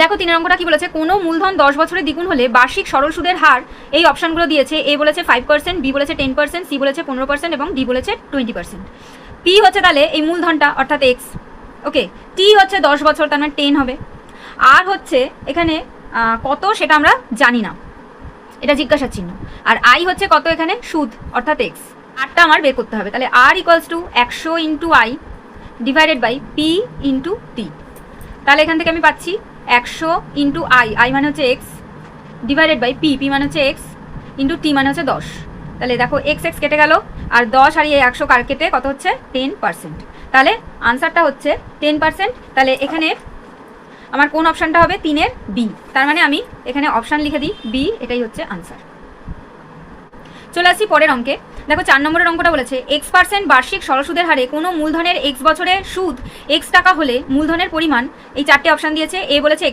দেখো 3 অঙ্কটা কি বলেছে, কোনো মূলধন 10 বছরে দ্বিগুণ হলে বার্ষিক সরল সুদের হার এই অপশনগুলো দিয়েছে। এ বলেছে 5%, বি বলেছে 10%, সি বলেছে 15% এবং ডি বলেছে 20%। পি হচ্ছে তাহলে এই মূলধনটা অর্থাৎ এক্স, ওকে। টি হচ্ছে 10 বছর, তার মানে 10 হবে। আর হচ্ছে এখানে কত সেটা আমরা জানি না, এটা জিজ্ঞাসার চিহ্ন। আর আই হচ্ছে কত এখানে, সুদ অর্থাৎ এক্স। আরটা আমার বের করতে হবে। তাহলে R equals to 100 into I divided by P into T. তাহলে এখান থেকে আমি পাচ্ছি 100 ইন্টু আই, আই মানে হচ্ছে x, divided by p, p মানে হচ্ছে এক্স, ইন্টু টি মানে হচ্ছে 10। তাহলে দেখো এক্স এক্স কেটে গেল, আর 10 আর এই 100 কার কেটে কত হচ্ছে 10%। তাহলে আনসারটা হচ্ছে 10%। তাহলে এখানে আমার কোন অপশানটা হবে, 3-এর বি। তার মানে আমি এখানে অপশান লিখে দিই বি, এটাই হচ্ছে আনসার। চলে আসি পরের অঙ্কে। দেখো 4 নম্বরের অঙ্কটা বলেছে X% বার্ষিক সরল সুদের হারে কোনো মূলধনের X বছরে সুদ X টাকা হলে মূলধনের পরিমাণ, এই 4টে অপশান দিয়েছে। এ বলেছে